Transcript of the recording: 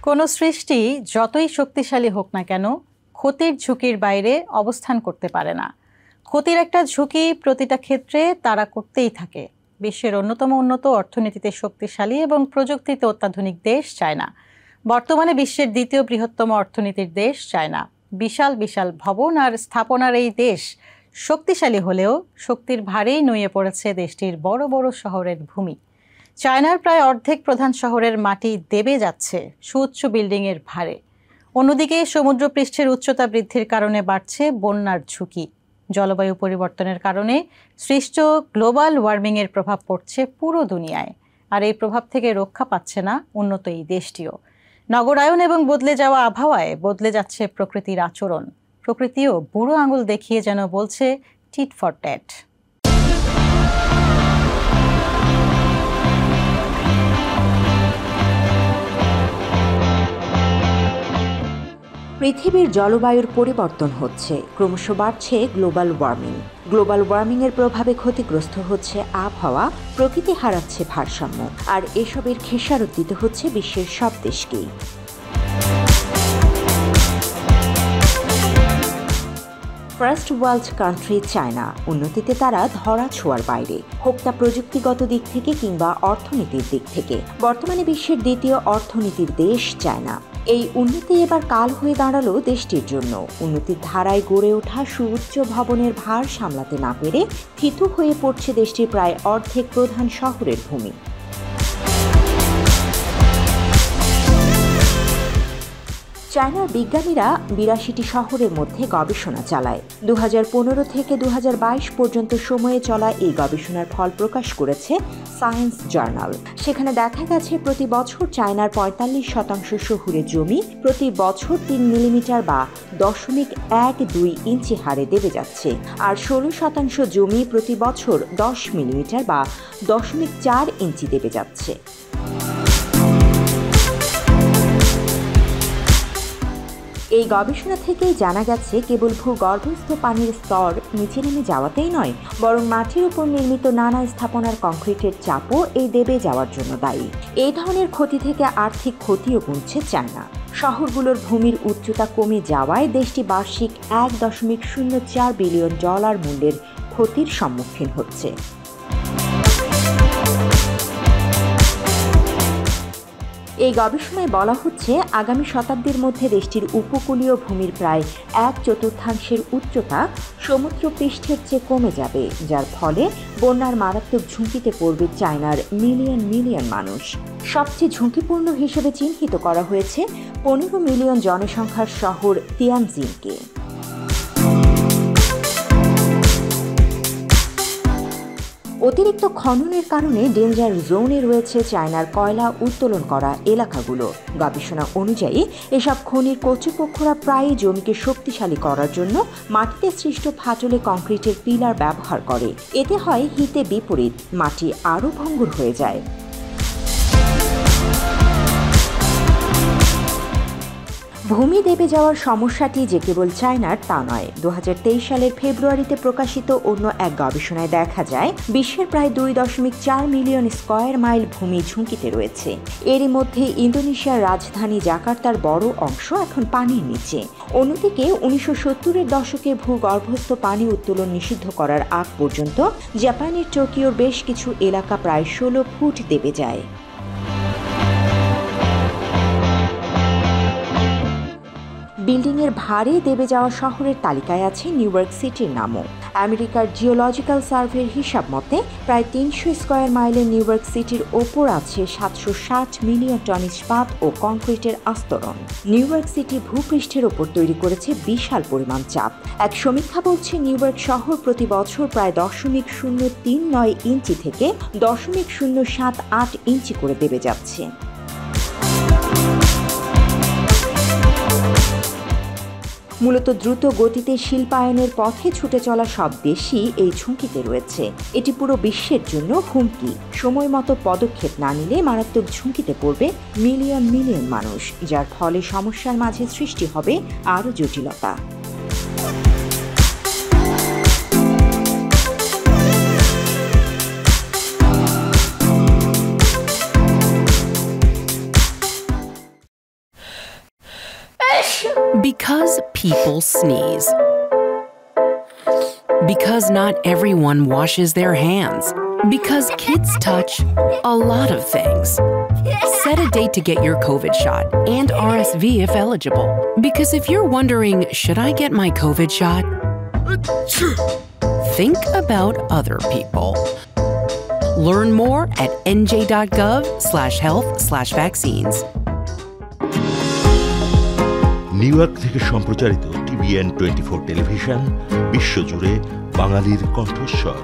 কোনো সৃষ্টি যতই শক্তিশালী হোক না কেন ক্ষতির ঝুঁকির বাইরে অবস্থান করতে পারে না। ক্ষতির একটা ঝুঁকি প্রতিটা ক্ষেত্রে তারা করতেই থাকে। বিশ্বের অন্যতম উন্নত অর্থনীতিতে শক্তিশালী এবং প্রযুক্তিতে অত্যাধুনিক দেশ চায়না। বর্তমানে বিশ্বের দ্বিতীয় বৃহত্তম অর্থনীতির দেশ চায়না। বিশাল বিশাল ভবন আর স্থাপনার এই দেশ শক্তিশালী হলেও শক্তির ভারেই নুয়ে পড়েছে দেশটির বড় বড় শহরের ভূমি। চায়নার প্রায় অর্ধেক প্রধান শহরের মাটি দেবে যাচ্ছে সুউচ্চ বিল্ডিংয়ের ভারে। অন্যদিকে সমুদ্রপৃষ্ঠের উচ্চতা বৃদ্ধির কারণে বাড়ছে বন্যার ঝুঁকি। জলবায়ু পরিবর্তনের কারণে সৃষ্ট গ্লোবাল ওয়ার্মিংয়ের প্রভাব পড়ছে পুরো দুনিয়ায়। আর এই প্রভাব থেকে রক্ষা পাচ্ছে না উন্নত এই দেশটিও। নগরায়ন এবং বদলে যাওয়া আবহাওয়ায় বদলে যাচ্ছে প্রকৃতির আচরণ। প্রকৃতিও বুড়ো আঙুল দেখিয়ে যেন বলছে টিট ফর ট্যাট। পৃথিবীর জলবায়ুর পরিবর্তন হচ্ছে, ক্রমশ বাড়ছে গ্লোবাল ওয়ার্মিং। গ্লোবাল ওয়ার্মিংয়ের প্রভাবে ক্ষতিগ্রস্ত হচ্ছে আবহাওয়া, প্রকৃতি হারাচ্ছে ভারসাম্য, আর এসবের খেসারত দিতে হচ্ছে বিশ্বের সব দেশকেই। ফার্স্ট ওয়ার্ল্ড কান্ট্রি চায়না, উন্নতিতে তারা ধরা ছোঁয়ার বাইরে, হোক তা প্রযুক্তিগত দিক থেকে কিংবা অর্থনীতির দিক থেকে। বর্তমানে বিশ্বের দ্বিতীয় অর্থনীতির দেশ চায়না। এই উন্নতি এবার কাল হয়ে দাঁড়ালো দেশটির জন্য। উন্নতির ধারায় গড়ে ওঠা সুউচ্চ ভবনের ভার সামলাতে না পেরে থিতু হয়ে পড়ছে দেশটির প্রায় অর্ধেক প্রধান শহরের ভূমি। চায়নার বিজ্ঞানীরা ৮২টি শহরের মধ্যে গবেষণা চালায়। ২০১৫ থেকে ২০২২ পর্যন্ত সময়ে চলা এই গবেষণার ফল প্রকাশ করেছে সায়েন্স জার্নাল। সেখানে দেখা গেছে প্রতি বছর চায়নার ৪৫% শহুরে জমি প্রতি বছর ৩ মিলিমিটার বা ০.১২ ইঞ্চি হারে দেবে যাচ্ছে, আর ১৬% জমি প্রতি বছর ১০ মিলিমিটার বা ০.৪ ইঞ্চি দেবে যাচ্ছে। এই গবেষণা থেকেই জানা গেছে কেবল ভূগর্ভস্থ পানির স্তর নিচে নেমে যাওয়াতেই নয়, বরং মাটির উপর নির্মিত নানা স্থাপনার কংক্রিটের চাপও এই দেবে যাওয়ার জন্য দায়ী। এই ধরনের ক্ষতি থেকে আর্থিক ক্ষতিও গুনছে চায়না। শহরগুলোর ভূমির উচ্চতা কমে যাওয়ায় দেশটি বার্ষিক $১.০৪ বিলিয়ন মূল্যের ক্ষতির সম্মুখীন হচ্ছে। এই গবেষণায় বলা হচ্ছে আগামী শতাব্দীর মধ্যে দেশটির উপকূলীয় ভূমির প্রায় ১/৪ উচ্চতা সমুদ্রপৃষ্ঠের চেয়ে কমে যাবে, যার ফলে বন্যার মারাত্মক ঝুঁকিতে পড়বে চায়নার মিলিয়ন মিলিয়ন মানুষ। সবচেয়ে ঝুঁকিপূর্ণ হিসেবে চিহ্নিত করা হয়েছে ১৫ মিলিয়ন জনসংখ্যার শহর তিয়ানজিনকে। অতিরিক্ত খননের কারণে ডেঞ্জার জোনে রয়েছে চায়নার কয়লা উত্তোলন করা এলাকাগুলো। গবেষণা অনুযায়ী এসব খনির কর্তৃপক্ষরা প্রায়ই জমিকে শক্তিশালী করার জন্য মাটিতে সৃষ্ট ফাটলে কংক্রিটের পিলার ব্যবহার করে। এতে হয় হিতে বিপরীত, মাটি আরও ভঙ্গুর হয়ে যায়। ভূমি দেবে যাওয়ার সমস্যাটি যে কেবল চায়নার তা নয়। ২০২৩ সালের ফেব্রুয়ারিতে প্রকাশিত অন্য এক গবেষণায় দেখা যায় বিশ্বের প্রায় ২.৪ মিলিয়ন স্কয়ার মাইল ভূমি ঝুঁকিতে রয়েছে। এরই মধ্যে ইন্দোনেশিয়ার রাজধানী জাকার্তার বড় অংশ এখন পানির নিচে। অন্যদিকে ১৯৭০-এর দশকে ভূগর্ভস্থ পানি উত্তোলন নিষিদ্ধ করার আগ পর্যন্ত জাপানের টোকিওর বেশ কিছু এলাকা প্রায় ১৬ ফুট দেবে যায়। বিল্ডিংয়ের ভারে দেবে যাওয়া শহরের তালিকায় আছে নিউ ইয়র্ক সিটির নামও। আমেরিকার জিওলজিক্যাল সার্ভের হিসাব মতে প্রায় ৩০০ স্কয়ার মাইলের নিউ ইয়র্ক সিটির ওপর আছে ৭৬০ মিলিয়ন টন ইস্পাত ও কংক্রিটের আস্তরণ। নিউ ইয়র্ক সিটি ভূপৃষ্ঠের ওপর তৈরি করেছে বিশাল পরিমাণ চাপ। এক সমীক্ষা বলছে নিউ ইয়র্ক শহর প্রতি বছর প্রায় ০.০৩৯ ইঞ্চি থেকে ০.০৭৮ ইঞ্চি করে দেবে যাচ্ছে। মূলত দ্রুত গতিতে শিল্পায়নের পথে ছুটে চলা সব দেশই এই ঝুঁকিতে রয়েছে। এটি পুরো বিশ্বের জন্য হুমকি। সময় মতো পদক্ষেপ না নিলে মারাত্মক ঝুঁকিতে পড়বে মিলিয়ন মিলিয়ন মানুষ, যার ফলে সমস্যার মাঝে সৃষ্টি হবে আরও জটিলতা। Because people sneeze. Because not everyone washes their hands. Because kids touch a lot of things. Set a date to get your COVID shot and RSV if eligible. Because if you're wondering, should I get my COVID shot? Think about other people. Learn more at nj.gov/health/vaccines. New York থেকে সম্প্রচারিত TVN 24 television বিশ্বজুড়ে বাঙালির কণ্ঠস্বর।